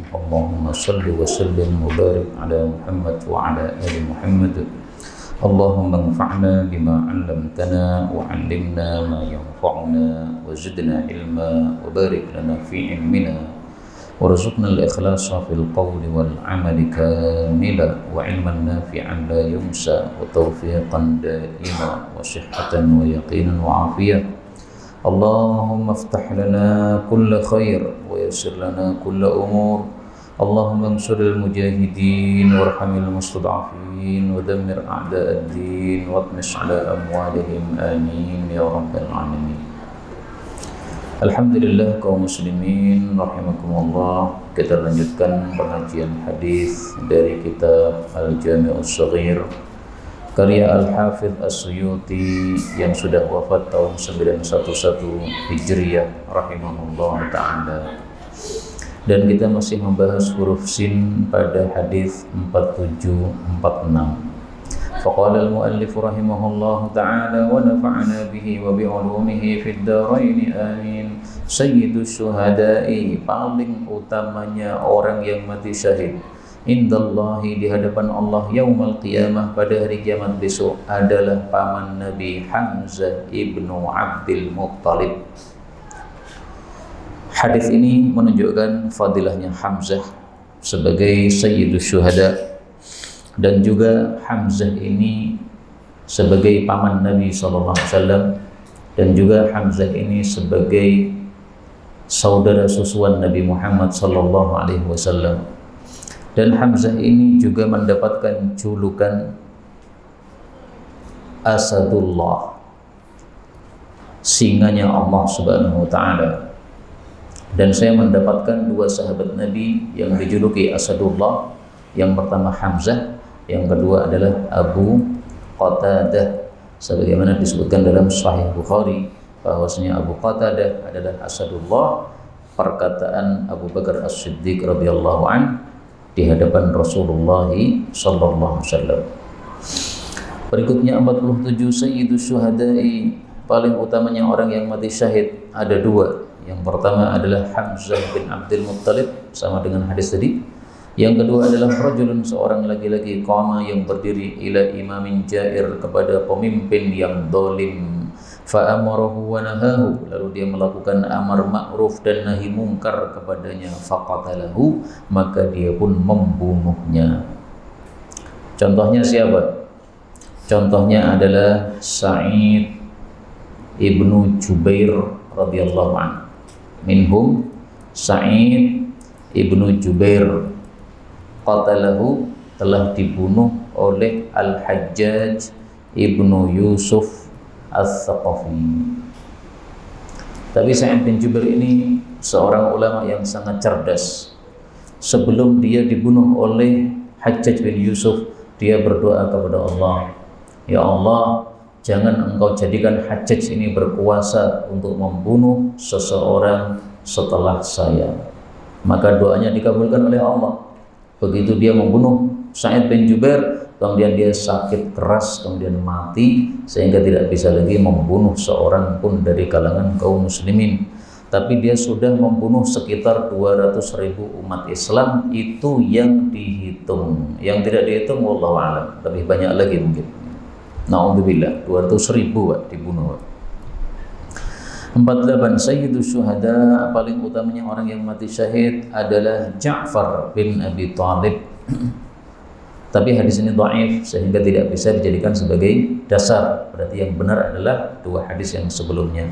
اللهم صل وسلم وبارك على محمد وعلى آل محمد. اللهم انفعنا بما علمتنا وعلمنا ما ينفعنا وزدنا علما وبارك لنا في علمنا وارزقنا الإخلاص في القول والعمل كاملا وعلما نافعا لا ينسى وتوفيقا دائما وصحة ويقينا وعافية. اللهم افتح لنا كل خير ويسر لنا كل أمور. اللهم انصر المجاهدين وارحم المستضعفين ودمر أعداء الدين واطمس على أموالهم آمين يا رب العالمين. Alhamdulillah kaum muslimin rahimakumullah, kita lanjutkan pengajian hadis dari kitab Al-Jami' As-Shaghir karya Al-Hafidh As-Suyuti yang sudah wafat tahun 911 Hijriyah rahimahullah ta'ala. Dan kita masih membahas huruf sin pada hadis 4746. Faqala al-muallif rahimahullah ta'ala wa nafa'ana bihi wa bi'ulumihi fid dharain amin. Sayyidus syuhada'i, paling utamanya orang yang mati syahid, indallahi, di hadapan Allah, yaumal qiyamah, pada hari kiamat besok, adalah paman Nabi Hamzah ibnu Abdul Muttalib. Hadis ini menunjukkan fadilahnya Hamzah sebagai sayyidus syuhada, dan juga Hamzah ini sebagai paman Nabi SAW, dan juga Hamzah ini sebagai saudara susuan Nabi Muhammad SAW. Dan Hamzah ini juga mendapatkan julukan Asadullah, singanya Allah Subhanahu wa Ta'ala. Dan saya mendapatkan dua sahabat Nabi yang dijuluki Asadullah. Yang pertama Hamzah, yang kedua adalah Abu Qatadah, sebagaimana disebutkan dalam Sahih Bukhari bahwasanya Abu Qatadah adalah Asadullah, perkataan Abu Bakar As-Siddiq radhiyallahu an di hadapan Rasulullah sallallahu alaihi wasallam. Berikutnya 47, sayyidus syuhada'i, paling utamanya orang yang mati syahid, ada dua. Yang pertama adalah Hamzah bin Abdul Muttalib, sama dengan hadis tadi. Yang kedua adalah rajulun, seorang laki-laki, qama, yang berdiri, ila imamin jair, kepada pemimpin yang zalim, fa amarahu wa nahahu, lalu dia melakukan amar ma'ruf dan nahi mungkar kepadanya, faqatalahu, maka dia pun membunuhnya. Contohnya siapa? Contohnya adalah Sa'id ibnu Jubair radhiyallahu anhu. Minhum Sa'id ibnu Jubair, qatalahu, telah dibunuh oleh Al-Hajjaj ibnu Yusuf As-Saqafi. Tapi Sa'id bin Jubair ini seorang ulama yang sangat cerdas. Sebelum dia dibunuh oleh Hajjaj bin Yusuf, dia berdoa kepada Allah, ya Allah, jangan engkau jadikan Hajjaj ini berkuasa untuk membunuh seseorang setelah saya. Maka doanya dikabulkan oleh Allah. Begitu dia membunuh Sa'id bin Jubair, kemudian dia sakit keras, kemudian mati, sehingga tidak bisa lagi membunuh seorang pun dari kalangan kaum muslimin. Tapi dia sudah membunuh sekitar 200.000 umat Islam, itu yang dihitung. Yang tidak dihitung wallahu a'lam, lebih banyak lagi mungkin. Na'udzubillah, 200.000 dibunuh. 48, sayyidus syuhada, paling utamanya orang yang mati syahid adalah Ja'far bin Abi Thalib. Tapi hadis ini dhaif sehingga tidak bisa dijadikan sebagai dasar. Berarti yang benar adalah dua hadis yang sebelumnya.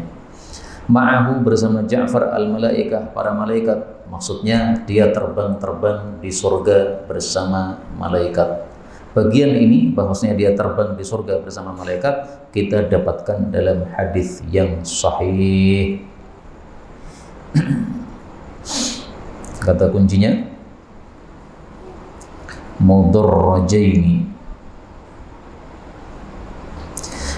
Ma'ahu, bersama Ja'far, al-malaikah, para malaikat. Maksudnya dia terbang-terbang di surga bersama malaikat. Bagian ini bahwasanya dia terbang di surga bersama malaikat kita dapatkan dalam hadis yang sahih. Kata kuncinya mudarrajaini.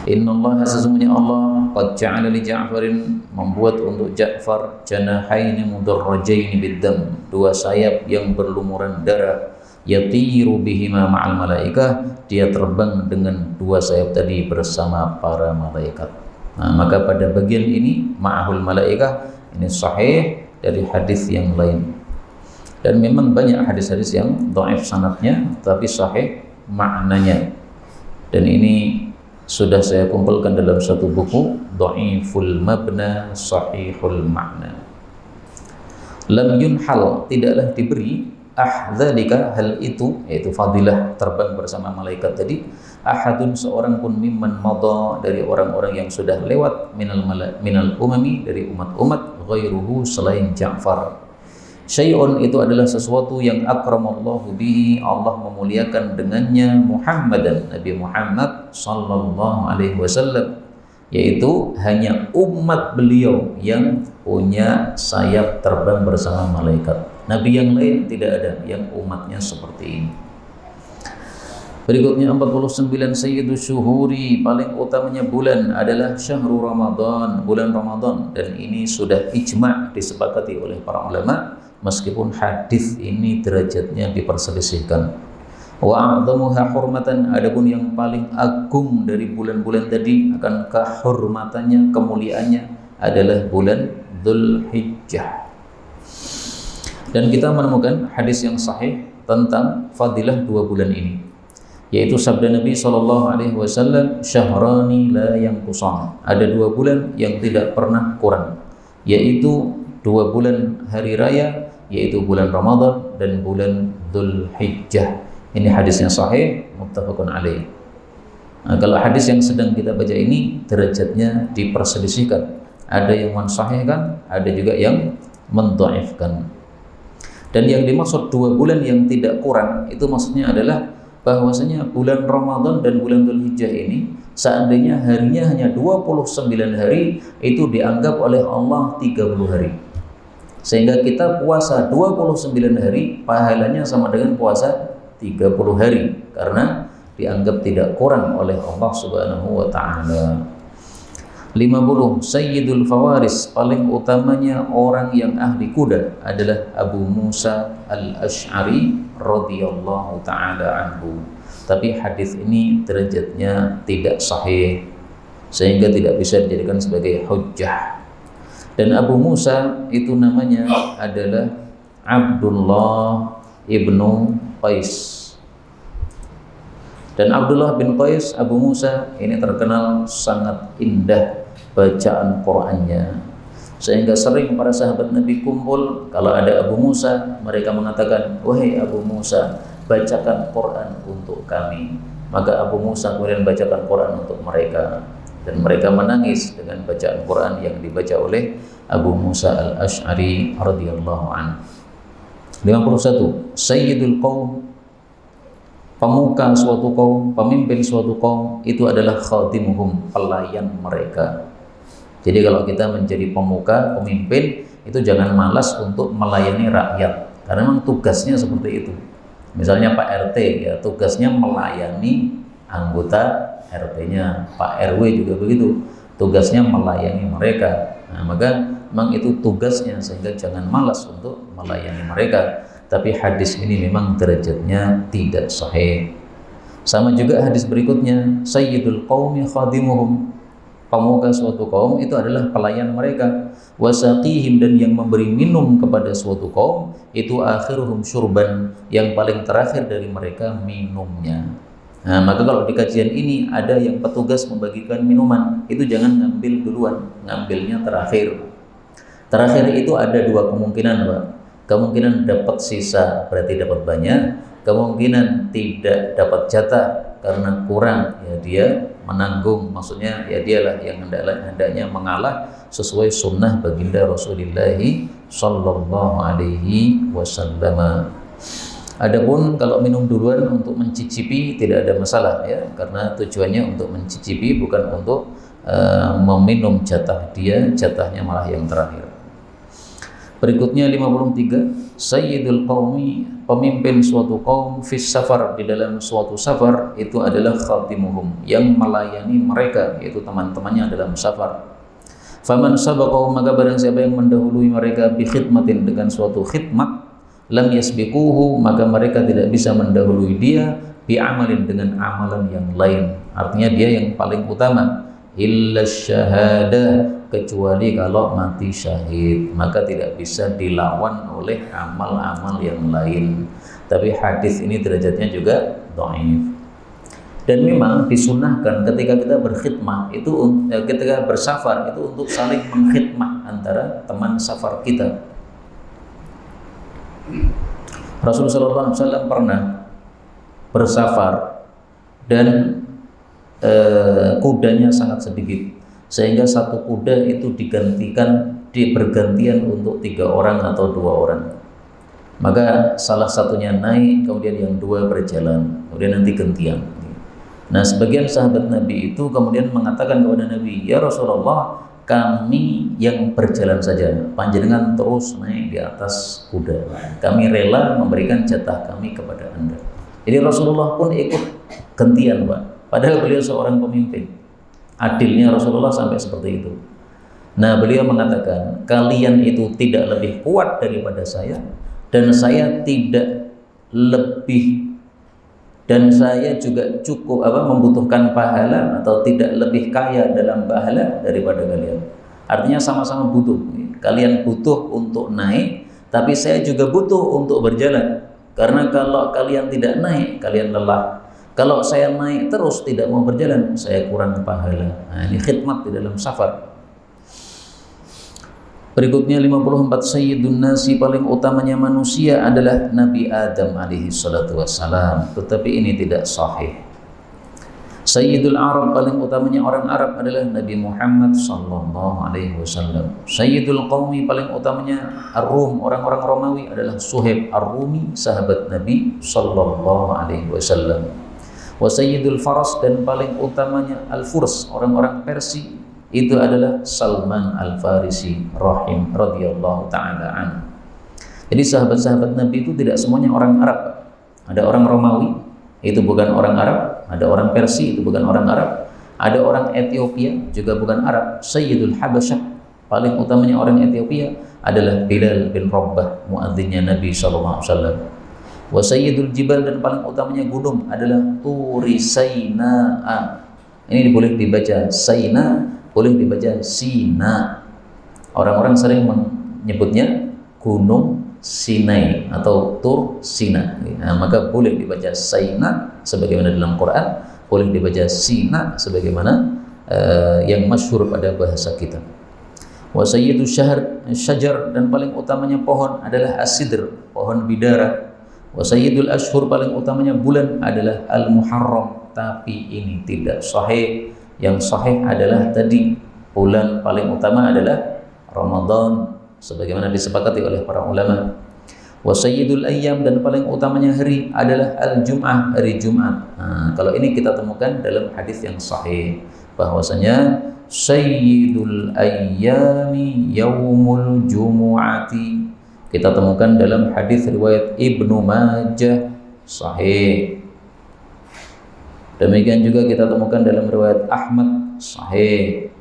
Innallaha, sesungguhnya Allah, qad ja'ala li Ja'farin, membuat untuk Ja'far, janahaini mudarrajaini biddam, dua sayap yang berlumuran darah, yatiru bihima ma'al malaikah, dia terbang dengan dua sayap tadi bersama para malaikat. Nah, maka pada bagian ini ma'ahul malaikah ini sahih dari hadis yang lain. Dan memang banyak hadis-hadis yang dhaif sanadnya tapi sahih maknanya. Dan ini sudah saya kumpulkan dalam satu buku, Dhaiful Mabna Sahihul Ma'na. Lam yunhal, tidaklah diberi ahdzalika, hal itu, yaitu fadilah terbang bersama malaikat tadi, ahadun, seorang pun, mimman madha, dari orang-orang yang sudah lewat, minal umami, dari umat-umat, ghairuhu, selain Ja'far. Syai'un, itu adalah sesuatu yang akramallahu bihi, Allah memuliakan dengannya, Muhammadan, Nabi Muhammad sallallahu alaihi wasallam, yaitu hanya umat beliau yang punya sayap terbang bersama malaikat. Nabi yang lain tidak ada yang umatnya seperti ini. Berikutnya 49, sayyidu syuhuri, paling utamanya bulan adalah syahrul Ramadan, bulan Ramadan. Dan ini sudah ijma' disepakati oleh para ulama, meskipun hadis ini derajatnya diperselisihkan. Wa a'dhamuha hurmatan, adapun yang paling agung dari bulan-bulan tadi akan kehormatannya, kemuliaannya adalah bulan Dzulhijjah. Dan kita menemukan hadis yang sahih tentang fadilah dua bulan ini, yaitu sabda Nabi SAW, syahrani la yanqusan, ada dua bulan yang tidak pernah kurang, yaitu dua bulan hari raya, yaitu bulan Ramadan dan bulan Dzulhijjah. Ini hadisnya sahih, muttafaqun alaih. Nah, kalau hadis yang sedang kita baca ini derajatnya diperselisihkan, ada yang mensahihkan, ada juga yang mendhaifkan. Dan yang dimaksud dua bulan yang tidak kurang itu maksudnya adalah bahwasanya bulan Ramadan dan bulan Dzulhijjah ini seandainya harinya hanya 29 hari, itu dianggap oleh Allah 30 hari. Sehingga kita puasa 29 hari pahalanya sama dengan puasa 30 hari, karena dianggap tidak kurang oleh Allah Subhanahu wa taala. 50, sayyidul fawaris, paling utamanya orang yang ahli kuda adalah Abu Musa al-Asy'ari radhiyallahu taala anhu. Tapi hadis ini derajatnya tidak sahih, sehingga tidak bisa dijadikan sebagai hujjah. Dan Abu Musa itu namanya adalah Abdullah ibnu Qais. Dan Abdullah bin Qais, Abu Musa ini terkenal sangat indah bacaan Qur'annya, sehingga sering para sahabat Nabi kumpul, kalau ada Abu Musa mereka mengatakan, wahai Abu Musa, bacakan Qur'an untuk kami. Maka Abu Musa kemudian bacakan Qur'an untuk mereka, dan mereka menangis dengan bacaan Qur'an yang dibaca oleh Abu Musa al-Asy'ari radhiyallahu anhu. 51, sayyidul qaum, pemuka suatu kaum, pemimpin suatu kaum, itu adalah khadimuhum, pelayan mereka. Jadi kalau kita menjadi pemuka, pemimpin, itu jangan malas untuk melayani rakyat, karena memang tugasnya seperti itu. Misalnya Pak RT, ya tugasnya melayani anggota RT-nya, Pak RW juga begitu, tugasnya melayani mereka. Nah, maka memang itu tugasnya, sehingga jangan malas untuk melayani mereka. Tapi hadis ini memang derajatnya tidak sahih. Sama juga hadis berikutnya, sayyidul qaumi khadimuhum, pemuka suatu kaum itu adalah pelayan mereka. Wasaqihim, dan yang memberi minum kepada suatu kaum itu akhiruhum syurban, yang paling terakhir dari mereka minumnya. Nah, maka kalau di kajian ini ada yang petugas membagikan minuman, itu jangan ngambil duluan, ngambilnya terakhir. Terakhir itu ada dua kemungkinan, Pak. Kemungkinan dapat sisa berarti dapat banyak, kemungkinan tidak dapat jatah karena kurang, ya dia menanggung, maksudnya ya dialah yang hendaknya mengalah sesuai sunnah baginda Rasulullah sallallahu alaihi wasallam. Adapun kalau minum duluan untuk mencicipi tidak ada masalah, ya, karena tujuannya untuk mencicipi, bukan untuk meminum jatah dia, jatahnya malah yang terakhir. Berikutnya 53, sayyidul qaumi, pemimpin suatu kaum, fis safar, di dalam suatu safar, itu adalah khatimuhum, yang melayani mereka, yaitu teman-temannya dalam safar. Faman sabaqahum, maka barang siapa yang mendahului mereka bi khidmatin, dengan suatu khidmat, lam yasbiquhu, maka mereka tidak bisa mendahului dia bi amalin, dengan amalan yang lain. Artinya dia yang paling utama, illa syahadah, kecuali kalau mati syahid, maka tidak bisa dilawan oleh amal-amal yang lain. Tapi hadis ini derajatnya juga dhaif. Dan memang disunahkan ketika kita berkhidmah itu, ketika bersafar itu untuk saling mengkhidmah antara teman safar kita. Rasulullah SAW pernah bersafar dan kudanya sangat sedikit, sehingga satu kuda itu bergantian untuk 3 orang atau 2 orang. Maka salah satunya naik, kemudian yang 2 berjalan, kemudian nanti gantian. Nah, sebagian sahabat Nabi itu kemudian mengatakan kepada Nabi, "Ya Rasulullah, kami yang berjalan saja, panjenengan terus naik di atas kuda. Kami rela memberikan jatah kami kepada Anda." Jadi Rasulullah pun ikut gantian, Pak. Padahal beliau seorang pemimpin. Adilnya Rasulullah sampai seperti itu. Nah, beliau mengatakan, kalian itu tidak lebih kuat daripada saya, dan saya tidak lebih, dan saya juga cukup membutuhkan pahala atau tidak lebih kaya dalam pahala daripada kalian. Artinya sama-sama butuh. Kalian butuh untuk naik, tapi saya juga butuh untuk berjalan. Karena kalau kalian tidak naik, kalian lelah. Kalau saya naik terus tidak mau berjalan, saya kurang pahala. Nah, ini khidmat di dalam safar. Berikutnya 54, Sayyidun Nasi, paling utamanya manusia adalah Nabi Adam alaihi salatu wassalam. Tetapi ini tidak sahih. Sayyidul Arab, paling utamanya orang Arab adalah Nabi Muhammad sallallahu alaihi wasallam. Sayyidul Qaumi, paling utamanya Ar-Rum, orang-orang Romawi adalah Suhaib Ar-Rumi, sahabat Nabi sallallahu alaihi wasallam. Wa Sayyidul Faras, dan paling utamanya Al-Furs, orang-orang Persia, itu adalah Salman Al-Farisi radhiyallahu ta'ala anhu. Jadi sahabat-sahabat Nabi itu tidak semuanya orang Arab. Ada orang Romawi, itu bukan orang Arab. Ada orang Persia, itu bukan orang Arab. Ada orang Ethiopia, juga bukan Arab. Sayyidul Habasyah, paling utamanya orang Ethiopia adalah Bilal bin Rabah, muadzinnya Nabi sallallahu alaihi wasallam. Wa Sayyidul Jibal, dan paling utamanya gunung adalah Turi Sainaa. Ini boleh dibaca Saina, boleh dibaca Sina. Orang-orang sering menyebutnya Gunung Sinai atau Tur Sina. Nah, maka boleh dibaca Saina sebagaimana dalam Quran, boleh dibaca Sina sebagaimana yang masyhur pada bahasa kita. Wa Sayyidu Syajar, dan paling utamanya pohon adalah As-Sidr, pohon bidara. Wa Sayyidul Ashhur, paling utamanya bulan adalah Al-Muharram. Tapi ini tidak sahih. Yang sahih adalah tadi, bulan paling utama adalah Ramadan, sebagaimana disepakati oleh para ulama. Wa Sayyidul Ayyam, dan paling utamanya hari adalah Al-Jum'ah, hari Jumat. Nah, kalau ini kita temukan dalam hadis yang sahih, bahwasanya Sayyidul Ayyami Yaumul Jumu'ati. Kita temukan dalam hadis riwayat Ibnu Majah sahih. Demikian juga kita temukan dalam riwayat Ahmad sahih.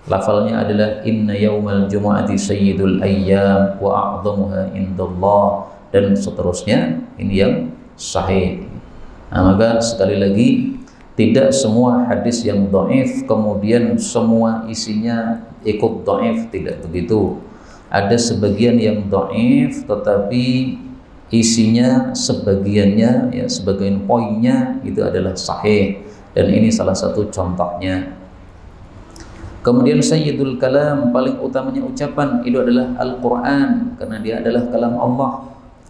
Lafalnya adalah inna yaumal jumu'ati sayyidul ayyam wa a'dhamuha indallah, dan seterusnya. Ini yang sahih. Nah, maka sekali lagi, tidak semua hadis yang dhaif kemudian semua isinya ikut dhaif, tidak begitu. Ada sebagian yang dhaif tetapi isinya sebagiannya, ya sebagian poinnya itu adalah sahih, dan ini salah satu contohnya. Kemudian Sayyidul Kalam, paling utamanya ucapan itu adalah Al-Quran, karena dia adalah kalam Allah.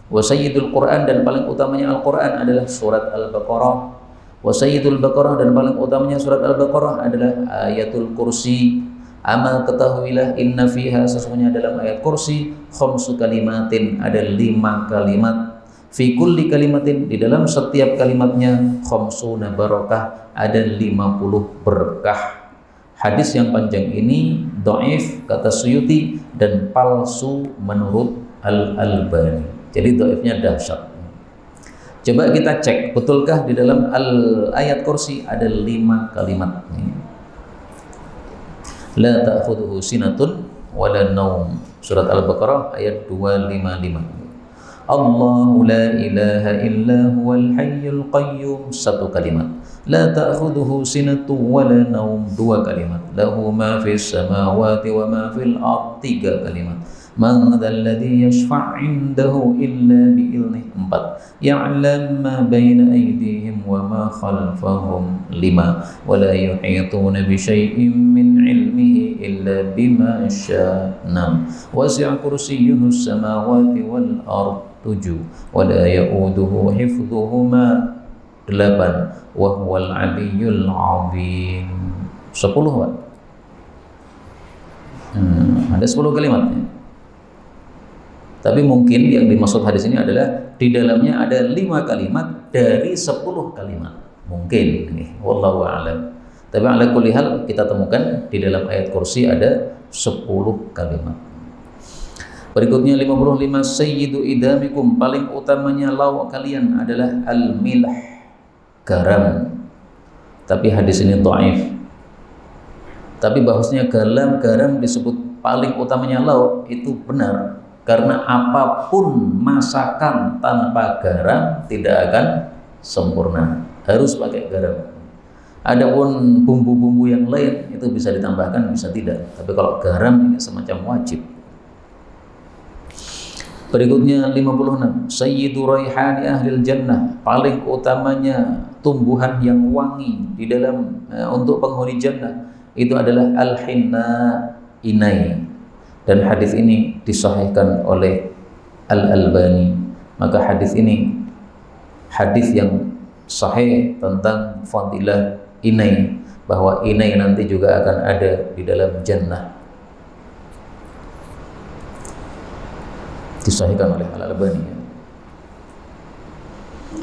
Wa Sayyidul Quran, dan paling utamanya Al-Quran adalah surat Al-Baqarah. Wa Sayyidul Baqarah, dan paling utamanya surat Al-Baqarah adalah ayatul kursi. Amal ketahuilah, inna fiha, sesungguhnya dalam ayat kursi, khamsu kalimatin, ada 5 kalimat. Fi kulli kalimatin, di dalam setiap kalimatnya, khamsuna barakah, ada 50 berkah. Hadis yang panjang ini dhaif kata Suyuti, dan palsu menurut Al-Albani. Jadi dhaifnya dahsyat. Coba kita cek, betulkah di dalam ayat kursi ada 5 kalimat ini? La ta'khudhuhu sinatun wala naum. Surat Al-Baqarah ayat 255. Allahu la ilaha illa huwal hayyul qayyum, 1 kalimat. La ta'khudhuhu sinatu wa la naum, 2 kalimat. Lahu ma fis samawati wa ma fil ard, 3 kalimat. Man dzal ladzi yashfa' 'indahu illa bi idhnih, 4. Ya'lam ma baina aydihim wa ma khalfahum, 5. Wa la yuhituna bi syai'in min 'ilmihi illa bima syaa', 6. Wasi'a kursiyyuhu as-samawati wal ard, 7. Wa la ya'uduhu hifdhuhuma, 8. Wa huwal 'aliyyul 'azim, 10, Pak. Ada 10 kalimatnya. Tapi mungkin yang dimaksud hadis ini adalah di dalamnya ada 5 kalimat dari 10 kalimat. Mungkin ini, wallahu a'lam. Tapi ala kulli hal kita temukan di dalam ayat kursi ada 10 kalimat. Berikutnya 55, sayyidu idamikum, paling utamanya lauk kalian adalah al-milah, garam. Tapi hadis ini dhaif. Tapi bahwasanya garam disebut paling utamanya lauk itu benar, karena apapun masakan tanpa garam tidak akan sempurna, harus pakai garam. Adapun bumbu-bumbu yang lain itu bisa ditambahkan, bisa tidak. Tapi kalau garam ini semacam wajib. Berikutnya 56, sayyidu raihani ahlil jannah, paling utamanya tumbuhan yang wangi di dalam untuk penghuni jannah itu adalah al-hinna, inai. Dan hadis ini disahihkan oleh Al-Albani. Maka hadis ini hadis yang sahih tentang fadilah inai, bahwa inai nanti juga akan ada di dalam jannah. Disahihkan oleh Al-Albani.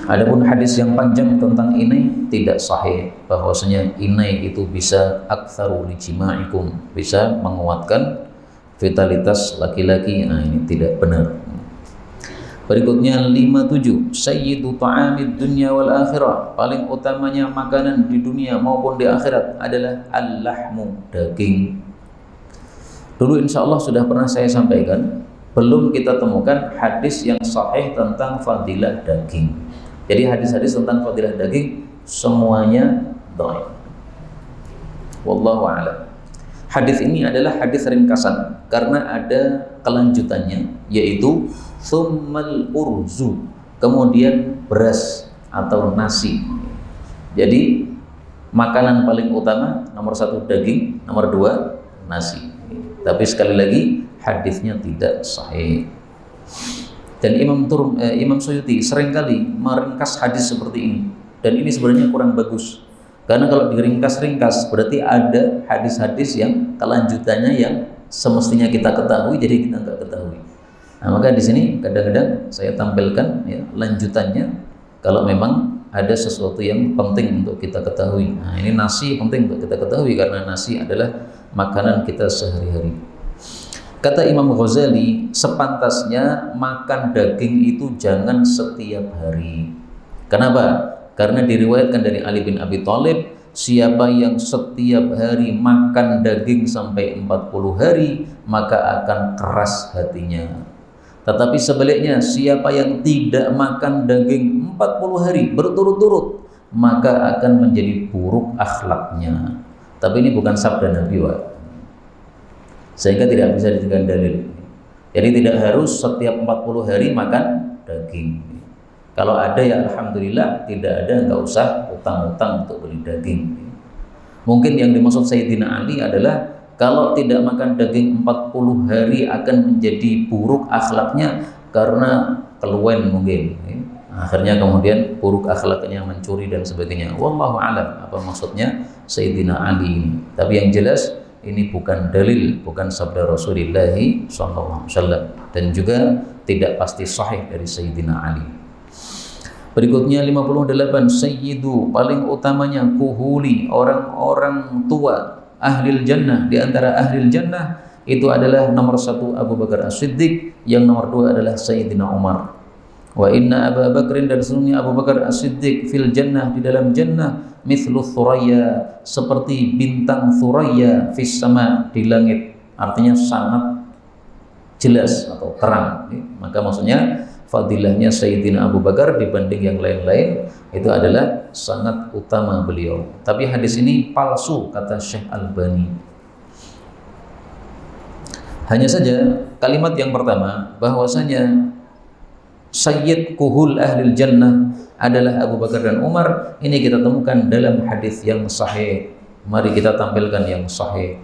Adapun hadis yang panjang tentang inai tidak sahih, bahwasanya inai itu bisa aktsaru lijima'ikum, bisa menguatkan vitalitas laki-laki. Nah, ini tidak benar. Berikutnya 57, sayyidu ta'amid dunya wal akhirah, paling utamanya makanan di dunia maupun di akhirat adalah al-lahmu, daging. Dulu insya Allah sudah pernah saya sampaikan, belum kita temukan hadis yang sahih tentang fadilah daging. Jadi hadis-hadis tentang fadilah daging semuanya dhaif. Wallahu a'lam. Hadis ini adalah hadis ringkasan karena ada kelanjutannya, yaitu tsummal urzu, kemudian beras atau nasi. Jadi makanan paling utama nomor 1 daging, nomor 2 nasi. Tapi sekali lagi hadisnya tidak sahih. Dan Imam Suyuti seringkali meringkas hadis seperti ini, dan ini sebenarnya kurang bagus. Karena kalau diringkas-ringkas berarti ada hadis-hadis yang kelanjutannya yang semestinya kita ketahui, jadi kita nggak ketahui. Nah, maka di sini kadang-kadang saya tampilkan ya, lanjutannya kalau memang ada sesuatu yang penting untuk kita ketahui. Nah, ini nasi penting untuk kita ketahui karena nasi adalah makanan kita sehari-hari. Kata Imam Ghazali, sepantasnya makan daging itu jangan setiap hari. Kenapa? Karena diriwayatkan dari Ali bin Abi Thalib, siapa yang setiap hari makan daging sampai 40 hari, maka akan keras hatinya. Tetapi sebaliknya, siapa yang tidak makan daging 40 hari berturut-turut, maka akan menjadi buruk akhlaknya. Tapi ini bukan sabda Nabi, Pak. Sehingga tidak bisa dijadikan dalil. Jadi tidak harus setiap 40 hari makan daging. Kalau ada ya alhamdulillah, tidak ada nggak usah utang-utang untuk beli daging. Mungkin yang dimaksud Sayyidina Ali adalah kalau tidak makan daging 40 hari akan menjadi buruk akhlaknya karena keluwen mungkin. Akhirnya kemudian buruk akhlaknya, mencuri dan sebagainya. Wallahu a'lam apa maksudnya Sayyidina Ali ini. Tapi yang jelas ini bukan dalil, bukan sabda Rasulullah SAW, dan juga tidak pasti sahih dari Sayyidina Ali. Berikutnya 58, sayyidu, paling utamanya kuhuli, orang-orang tua ahlil jannah, di antara ahlil jannah itu adalah nomor 1 Abu Bakar As-Siddiq, yang nomor 2 adalah Sayyidina Umar. Wa inna Abu Bakrin, dan sesungguhnya Abu Bakar As-Siddiq fil jannah, di dalam jannah, mithlu thuraya, seperti bintang thuraya fis sama, di langit, artinya sangat jelas atau terang. Maka maksudnya fadilahnya Sayyidina Abu Bakar dibanding yang lain-lain itu adalah sangat utama beliau. Tapi hadis ini palsu kata Syekh Albani. Hanya saja kalimat yang pertama bahwasanya Sayyid Kuhul Ahlil Jannah adalah Abu Bakar dan Umar, ini kita temukan dalam hadis yang sahih. Mari kita tampilkan yang sahih.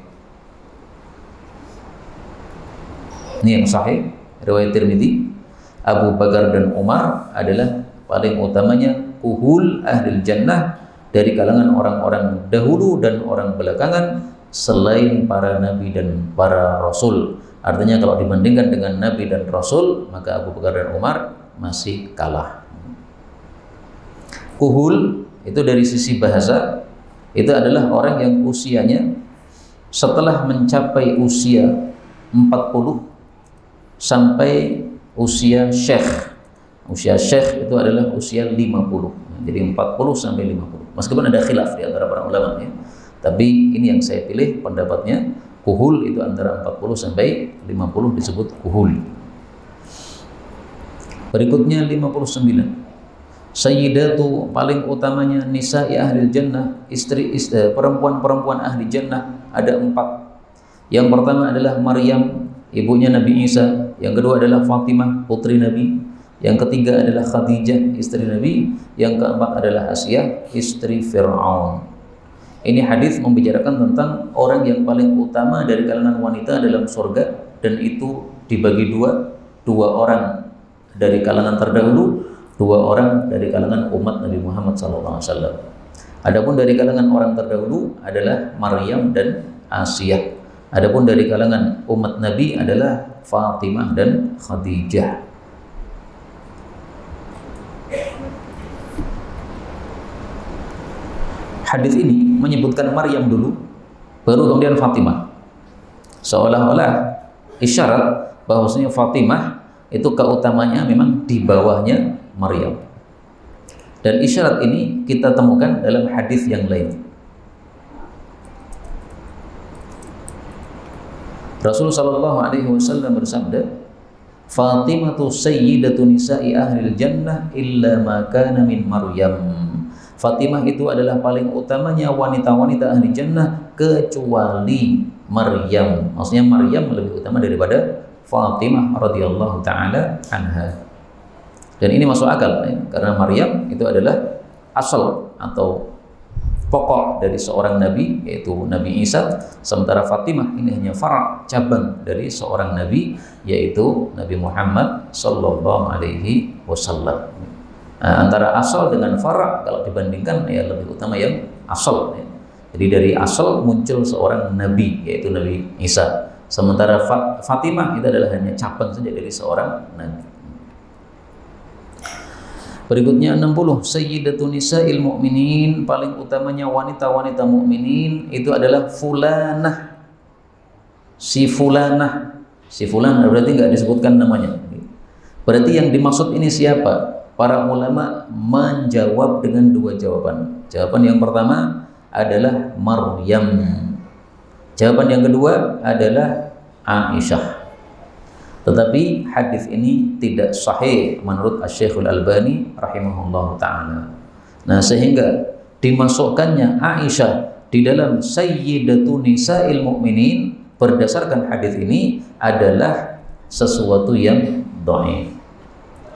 Ini yang sahih, riwayat Tirmidzi. Abu Bakar dan Umar adalah paling utamanya Kuhul Ahlil Jannah dari kalangan orang-orang dahulu dan orang belakangan selain para nabi dan para rasul. Artinya kalau dibandingkan dengan nabi dan rasul, maka Abu Bakar dan Umar masih kalah. Kuhul itu dari sisi bahasa itu adalah orang yang usianya setelah mencapai usia 40 sampai usia syekh. Usia syekh itu adalah usia 50. Jadi 40 sampai 50. Meskipun ada khilaf di antara para ulama ya. Tapi ini yang saya pilih pendapatnya, kuhul itu antara 40 sampai 50 disebut kuhul. Berikutnya 59. Sayyidatu paling utamanya nisa'i ahlil jannah, istri perempuan-perempuan ahli jannah ada 4. Yang pertama adalah Maryam, ibunya Nabi Isa. Yang kedua adalah Fatimah, putri Nabi. Yang ketiga adalah Khadijah, istri Nabi. Yang keempat adalah Asia, istri Fir'aun. Ini hadis membicarakan tentang orang yang paling utama dari kalangan wanita dalam surga, dan itu dibagi dua orang dari kalangan terdahulu, 2 orang dari kalangan umat Nabi Muhammad SAW. Adapun dari kalangan orang terdahulu adalah Maryam dan Asia. Adapun dari kalangan umat Nabi adalah Fatimah dan Khadijah. Hadis ini menyebutkan Maryam dulu, baru kemudian Fatimah. Seolah-olah isyarat bahwasanya Fatimah itu keutamanya memang di bawahnya Maryam. Dan isyarat ini kita temukan dalam hadis yang lain. Rasul sallallahu alaihi wasallam bersabda, "Fatimatu sayyidatu nisa'i ahlil jannah illa ma kana min Maryam." Fatimah itu adalah paling utamanya wanita-wanita ahli jannah kecuali Maryam. Maksudnya Maryam lebih utama daripada Fatimah radhiyallahu taala anha. Dan ini masuk akal ya, karena Maryam itu adalah asal atau pokok dari seorang nabi, yaitu Nabi Isa, sementara Fatimah ini hanya far' cabang dari seorang nabi, yaitu Nabi Muhammad sallallahu alaihi wasallam. Antara asal dengan far' kalau dibandingkan ya lebih utama yang asal ya. Jadi dari asal muncul seorang nabi, yaitu Nabi Isa, sementara Fatimah itu adalah hanya cabang saja dari seorang nabi. Berikutnya 60, Sayyidatu Nisa'il Mu'minin, paling utamanya wanita-wanita mukminin itu adalah Fulanah. Si Fulanah berarti nggak disebutkan namanya. Berarti yang dimaksud ini siapa? Para ulama menjawab dengan 2 jawaban. Jawaban yang pertama adalah Maryam. Jawaban yang kedua adalah Aisyah. Tetapi hadis ini tidak sahih menurut Asy-Syaikh Al-Albani rahimahullah ta'ala. Nah, sehingga dimasukkannya Aisyah di dalam Sayyidatu Nisa'il Mu'minin berdasarkan hadis ini adalah sesuatu yang dhaif.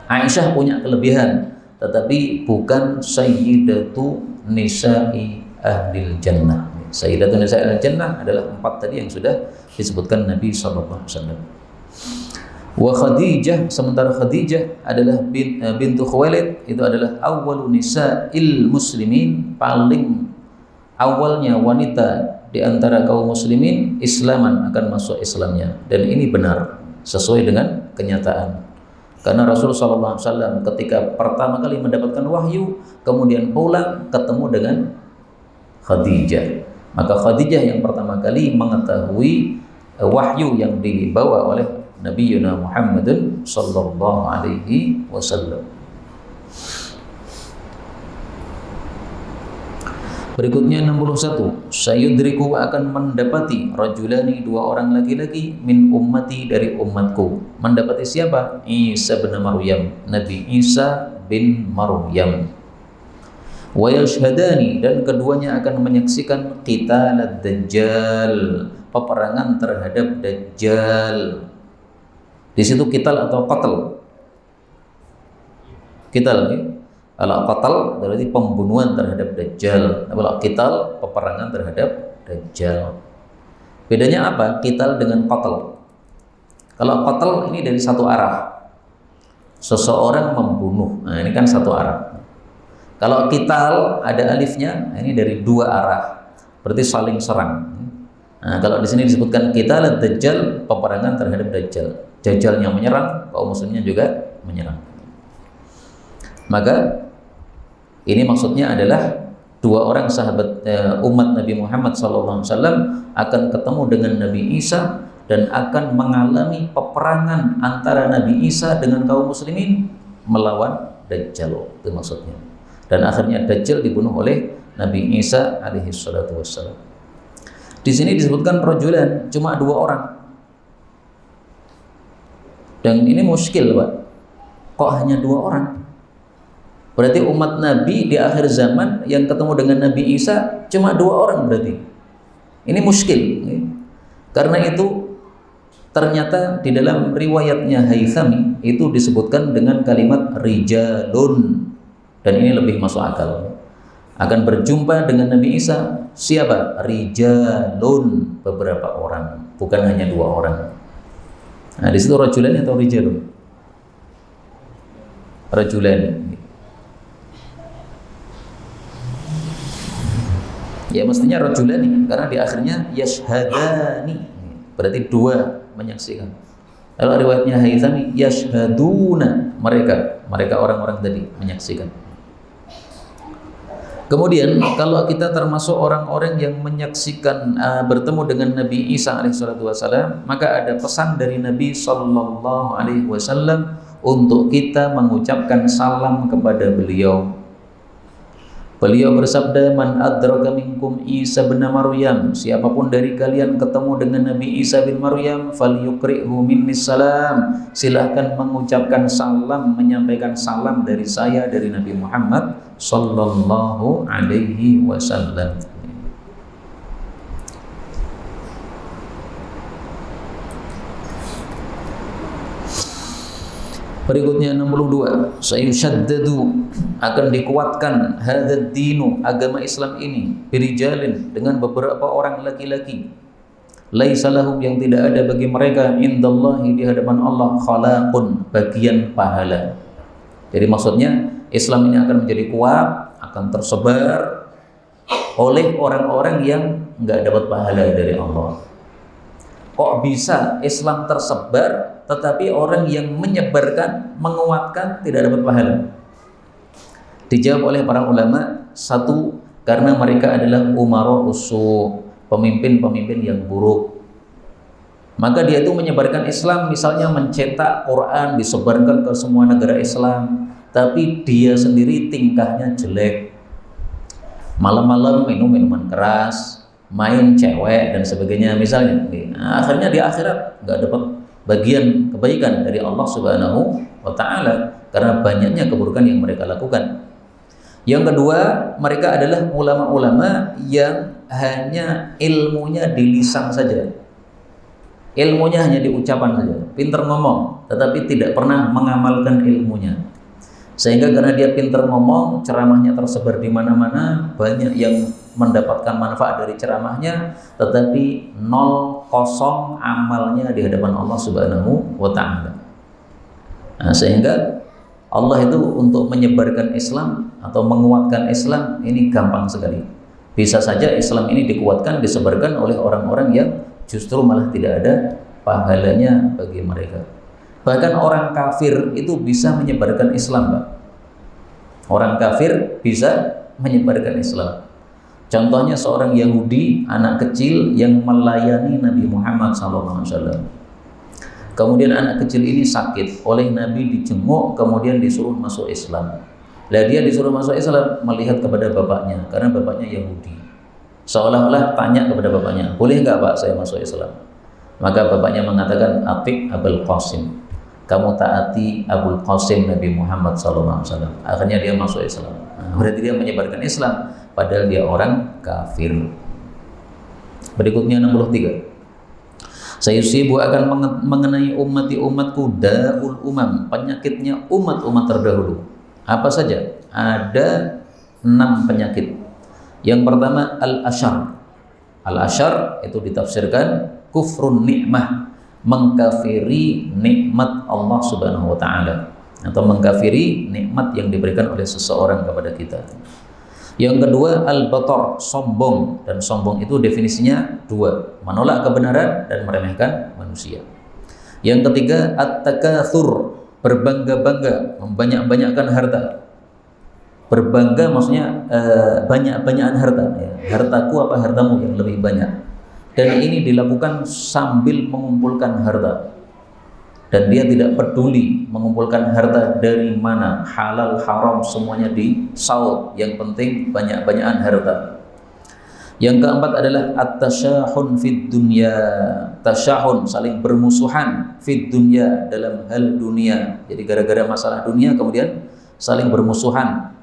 Aisyah punya kelebihan, tetapi bukan Sayyidatu Nisa'i Ahlil Jannah. Sayyidatu Nisa'i Ahlil Jannah adalah 4 tadi yang sudah disebutkan Nabi SAW. Wa Khadijah, sementara Khadijah adalah bintu Khuwailid, itu adalah awwalu nisa'il muslimin, paling awalnya wanita di antara kaum muslimin Islaman, akan masuk Islamnya. Dan ini benar, sesuai dengan kenyataan. Karena Rasulullah SAW ketika pertama kali mendapatkan wahyu, kemudian pulang ketemu dengan Khadijah. Maka Khadijah yang pertama kali mengetahui wahyu yang dibawa oleh Nabi Yuna Muhammadun sallallahu alaihi wasallam. Berikutnya 61, sayudriku akan mendapati rajulani, dua orang laki-laki, min ummati, dari umatku. Mendapati siapa? Isa bin Maryam, Nabi Isa bin Maryam. Wa yashhadani, dan keduanya akan menyaksikan qitalad dajjal, peperangan terhadap dajjal. Di situ qital atau qatl? Qital ya. Kalau qatl berarti pembunuhan terhadap dajjal. Kalau qital peperangan terhadap dajjal. Bedanya apa qital dengan qatl? Kalau qatl ini dari satu arah. Seseorang membunuh. Nah, ini kan satu arah. Kalau qital ada alifnya, ini dari dua arah. Berarti saling serang. Nah, kalau di sini disebutkan qital dajjal, peperangan terhadap dajjal. Dajjalnya menyerang, kaum muslimnya juga menyerang. Maka ini maksudnya adalah dua orang sahabat umat Nabi Muhammad SAW akan ketemu dengan Nabi Isa dan akan mengalami peperangan antara Nabi Isa dengan kaum muslimin melawan Dajjal. Itu maksudnya. Dan akhirnya Dajjal dibunuh oleh Nabi Isa alaihi salatu wassalam. Di sini disebutkan rajulan, cuma dua orang. Dan ini muskil, Pak. Kok hanya dua orang? Berarti umat Nabi di akhir zaman yang ketemu dengan Nabi Isa cuma dua orang berarti. Ini muskil. Karena itu ternyata di dalam riwayatnya Haythami itu disebutkan dengan kalimat rijalun. Dan ini lebih masuk akal. Akan berjumpa dengan Nabi Isa siapa? Rijalun, beberapa orang, bukan hanya dua orang. Nah, di situ rajulan atau rijalun? Rajulan. Ya mestinya rajulani karena di akhirnya yashhadani, berarti dua menyaksikan. Kalau riwayatnya Haythami yashhaduna, mereka orang-orang tadi menyaksikan. Kemudian kalau kita termasuk orang-orang yang menyaksikan bertemu dengan Nabi Isa alaihissalam, maka ada pesan dari Nabi sallallahu alaihi wasallam untuk kita mengucapkan salam kepada beliau. Beliau bersabda, man adraka minkum Isa bin Maryam, siapapun dari kalian ketemu dengan Nabi Isa bin Maryam, falyukrihu minni salam, silahkan mengucapkan salam, menyampaikan salam dari saya, dari Nabi Muhammad sallallahu alaihi wasallam. Berikutnya 62, sayushaddadu, akan dikuatkan hadzal dinu, agama Islam ini, birijalin, dengan beberapa orang laki-laki, laisa lahum, yang tidak ada bagi mereka, indallahi, di hadapan Allah, khalaqun, bagian pahala. Jadi maksudnya Islam ini akan menjadi kuat, akan tersebar oleh orang-orang yang enggak dapat pahala dari Allah. Kok bisa Islam tersebar tetapi orang yang menyebarkan, menguatkan tidak dapat pahala? Dijawab oleh para ulama, satu, karena mereka adalah umara usu, pemimpin-pemimpin yang buruk. Maka dia itu menyebarkan Islam, misalnya mencetak Quran, disebarkan ke semua negara Islam, tapi dia sendiri tingkahnya jelek. Malam-malam minum minuman keras, main cewek dan sebagainya misalnya. Nah, akhirnya di akhirat nggak dapat bagian kebaikan dari Allah Subhanahu wa Ta'ala karena banyaknya keburukan yang mereka lakukan. Yang kedua, mereka adalah ulama-ulama yang hanya ilmunya di lisan saja, ilmunya hanya di ucapan saja, pinter ngomong tetapi tidak pernah mengamalkan ilmunya. Sehingga karena dia pinter ngomong, ceramahnya tersebar di mana-mana, banyak yang mendapatkan manfaat dari ceramahnya, tetapi 0 kosong amalnya di hadapan Allah Subhanahu wa Ta'ala. Nah, sehingga Allah itu untuk menyebarkan Islam atau menguatkan Islam ini gampang sekali. Bisa saja Islam ini dikuatkan, disebarkan oleh orang-orang yang justru malah tidak ada pahalanya bagi mereka. Bahkan orang kafir itu bisa menyebarkan Islam, Pak. Orang kafir bisa menyebarkan Islam. Contohnya seorang Yahudi, anak kecil yang melayani Nabi Muhammad SAW. Kemudian anak kecil ini sakit, oleh Nabi dijenguk, kemudian disuruh masuk Islam. Lah dia disuruh masuk Islam melihat kepada bapaknya karena bapaknya Yahudi. Seolah-olah tanya kepada bapaknya, boleh nggak Pak saya masuk Islam? Maka bapaknya mengatakan, Ati Abul Qasim, kamu taati Abul Qasim Nabi Muhammad SAW. Akhirnya dia masuk Islam. Nah, berarti dia menyebarkan Islam, padahal dia orang kafir. Berikutnya 63. Sayusibu akan mengenai umatku daul umam, penyakitnya umat-umat terdahulu. Apa saja? Ada 6 penyakit. Yang pertama al-asyar. Al-asyar itu ditafsirkan kufrun nikmah, mengkafiri nikmat Allah Subhanahu wa taala atau mengkafiri nikmat yang diberikan oleh seseorang kepada kita. Yang kedua al-batar, sombong, dan sombong itu definisinya 2, menolak kebenaran dan meremehkan manusia. Yang ketiga at-takatsur, berbangga-bangga, membanyak-banyakkan harta. Berbangga maksudnya banyak-banyakan harta, ya. Hartaku apa hartamu yang lebih banyak. Dan ini dilakukan sambil mengumpulkan harta. Dan dia tidak peduli mengumpulkan harta dari mana, halal, haram, semuanya disaut. Yang penting banyak-banyakan harta. Yang keempat adalah at-tasyahun fid dunya. Tasyahun, saling bermusuhan fid dunya, dalam hal dunia. Jadi gara-gara masalah dunia kemudian saling bermusuhan.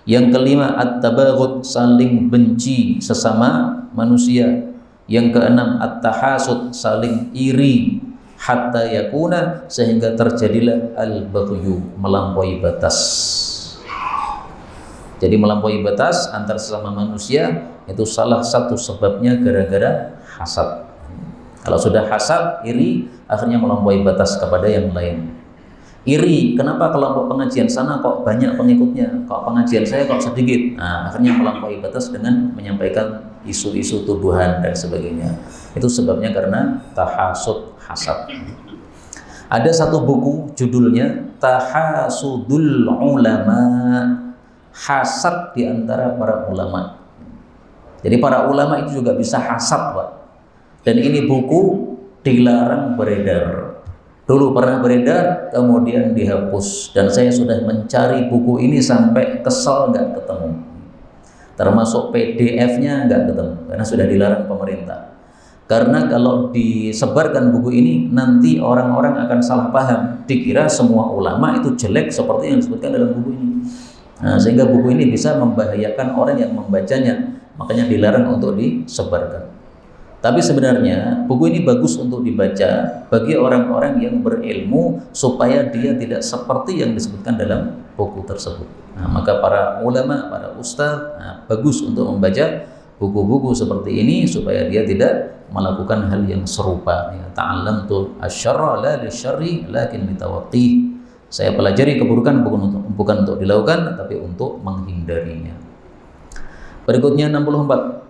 Yang kelima at-tabaghut, saling benci sesama manusia. Yang keenam at-tahasud, saling iri, hatta yakuna, sehingga terjadilah al-baghyu, melampaui batas. Jadi melampaui batas antar sesama manusia itu salah satu sebabnya gara-gara hasad. Kalau sudah hasad, iri, akhirnya melampaui batas kepada yang lain. Iri, kenapa kelompok pengajian sana kok banyak pengikutnya, kok pengajian saya kok sedikit? Nah, akhirnya melampaui batas dengan menyampaikan isu-isu tuduhan dan sebagainya. Itu sebabnya karena tahasud, hasad. Ada satu buku judulnya Tahasudul Ulama, hasad di antara para ulama. Jadi para ulama itu juga bisa hasad, Pak. Dan ini buku dilarang beredar. Dulu pernah beredar, kemudian dihapus. Dan saya sudah mencari buku ini sampai kesel nggak ketemu. Termasuk PDF-nya nggak ketemu, karena sudah dilarang pemerintah. Karena kalau disebarkan buku ini, nanti orang-orang akan salah paham. Dikira semua ulama itu jelek seperti yang disebutkan dalam buku ini. Nah, sehingga buku ini bisa membahayakan orang yang membacanya. Makanya dilarang untuk disebarkan. Tapi sebenarnya buku ini bagus untuk dibaca bagi orang-orang yang berilmu supaya dia tidak seperti yang disebutkan dalam buku tersebut. Nah, maka para ulama, para ustadz, bagus untuk membaca buku-buku seperti ini supaya dia tidak melakukan hal yang serupa. Ya, ta'allamtu asyarra la lisyarri lakin litawaqqih. Saya pelajari keburukan bukan untuk dilakukan tapi untuk menghindarinya. Berikutnya 64.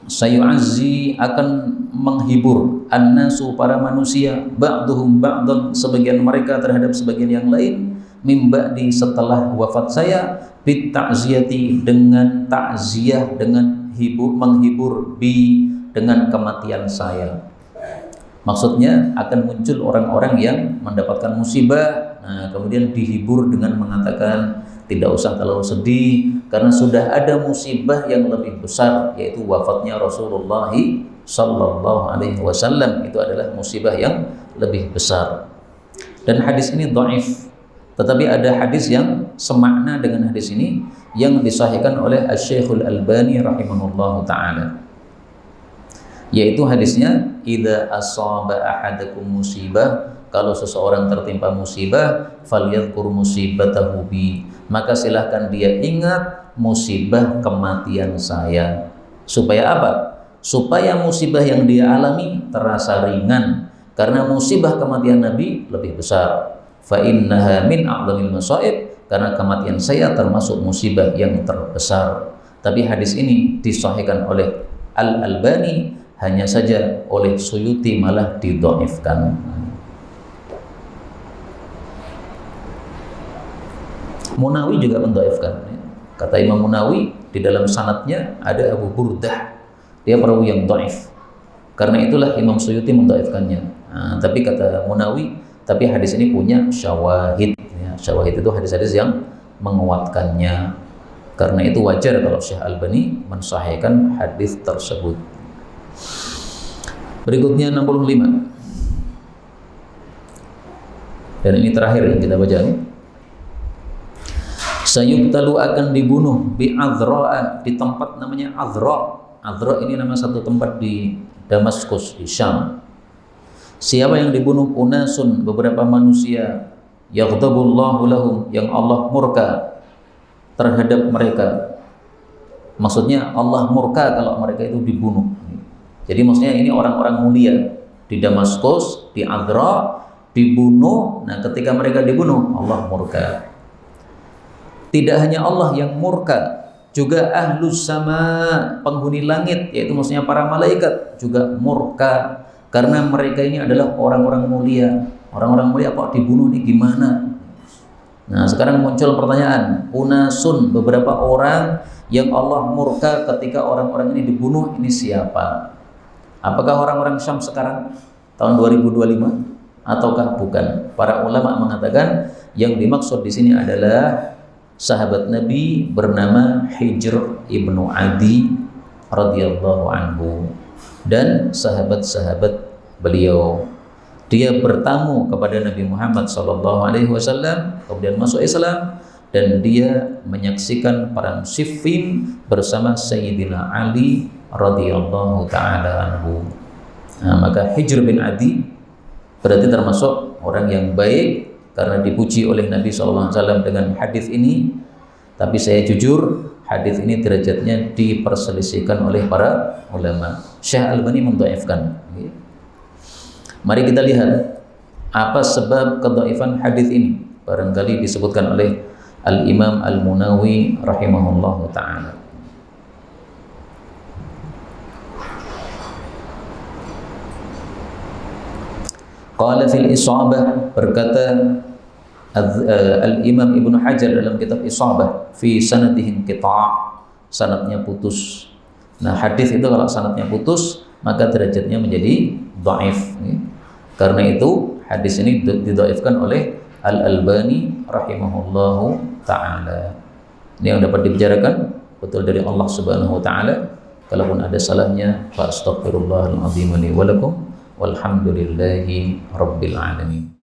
Sayu'azzi, akan menghibur annasu, para manusia, ba'duhum ba'dan, sebagian mereka terhadap sebagian yang lain, mim ba'di, setelah wafat saya, bit ta'ziyati, dengan ta'ziyah, dengan menghibur, bi, dengan kematian saya. Maksudnya akan muncul orang-orang yang mendapatkan musibah, nah, kemudian dihibur dengan mengatakan tidak usah terlalu sedih karena sudah ada musibah yang lebih besar, yaitu wafatnya Rasulullah sallallahu alaihi wasallam. Itu adalah musibah yang lebih besar. Dan hadis ini dhaif. Tetapi ada hadis yang semakna dengan hadis ini yang disahihkan oleh Asy-Syaikh Al-Albani rahimahullahu taala. Yaitu hadisnya, idza asaba ahadakum musibah, kalau seseorang tertimpa musibah, falyadhkur musibatahu bi, maka silahkan dia ingat musibah kematian saya. Supaya apa? Supaya musibah yang dia alami terasa ringan, karena musibah kematian Nabi lebih besar. Fa innaha min a'dhamil masaib, karena kematian saya termasuk musibah yang terbesar. Tapi hadis ini disahihkan oleh Al-Albani, hanya saja oleh Suyuti malah didhaifkan. Munawi juga mendhaifkan. Kata Imam Munawi, di dalam sanadnya ada Abu Burdah, dia perawi yang dhaif. Karena itulah Imam Suyuti mendhaifkannya. Nah, tapi kata Munawi, tapi hadis ini punya syawahid. Ya, syawahid itu hadis-hadis yang menguatkannya. Karena itu wajar kalau Syekh Albani mensahihkan hadis tersebut. Berikutnya 65. Dan ini terakhir yang kita baca. Sayubtalu akan dibunuh bi Azra, di tempat namanya Azra. Azra ini nama satu tempat di Damaskus, di Syam. Siapa yang dibunuh? Unasun, beberapa manusia, yaghdabullahu lahum, yang Allah murka terhadap mereka. Maksudnya Allah murka kalau mereka itu dibunuh. Jadi maksudnya ini orang-orang mulia di Damaskus, di Azra, dibunuh. Nah, ketika mereka dibunuh, Allah murka. Tidak hanya Allah yang murka, juga ahlus sama, penghuni langit, yaitu maksudnya para malaikat juga murka, karena mereka ini adalah orang-orang mulia. Orang-orang mulia kok dibunuh nih, gimana? Nah, sekarang muncul pertanyaan, unasun, beberapa orang yang Allah murka ketika orang-orang ini dibunuh, ini siapa? Apakah orang-orang Syam sekarang tahun 2025 ataukah bukan? Para ulama mengatakan yang dimaksud di sini adalah sahabat Nabi bernama Hijr ibnu Adi radhiyallahu anhu dan sahabat-sahabat beliau. Dia bertamu kepada Nabi Muhammad SAW, kemudian masuk Islam, dan dia menyaksikan perang Siffin bersama Sayyidina Ali radhiyallahu ta'ala anhu. Nah, maka Hijr bin Adi berarti termasuk orang yang baik karena dipuji oleh Nabi SAW dengan hadis ini. Tapi saya jujur, hadis ini derajatnya diperselisihkan oleh para ulama. Syekh Albani mendhaifkan. Mari kita lihat apa sebab kedhaifan hadis ini. Barangkali disebutkan oleh Al-Imam Al-Munawi rahimahullahu ta'ala. Qala fil Isabah, berkata Al-Imam Ibnu Hajar dalam kitab Isabah, fi sanadihi inqita', sanadnya putus. Nah, hadis itu kalau sanadnya putus, maka derajatnya menjadi dhaif. Karena itu hadis ini didhaifkan oleh Al-Albani rahimahullahu ta'ala. Ini yang dapat dibicarakan betul dari Allah Subhanahu wa ta'ala. Kalaupun ada salahnya, fa astaghfirullahal azim li wa lakum. Walhamdulillahi rabbil alamin.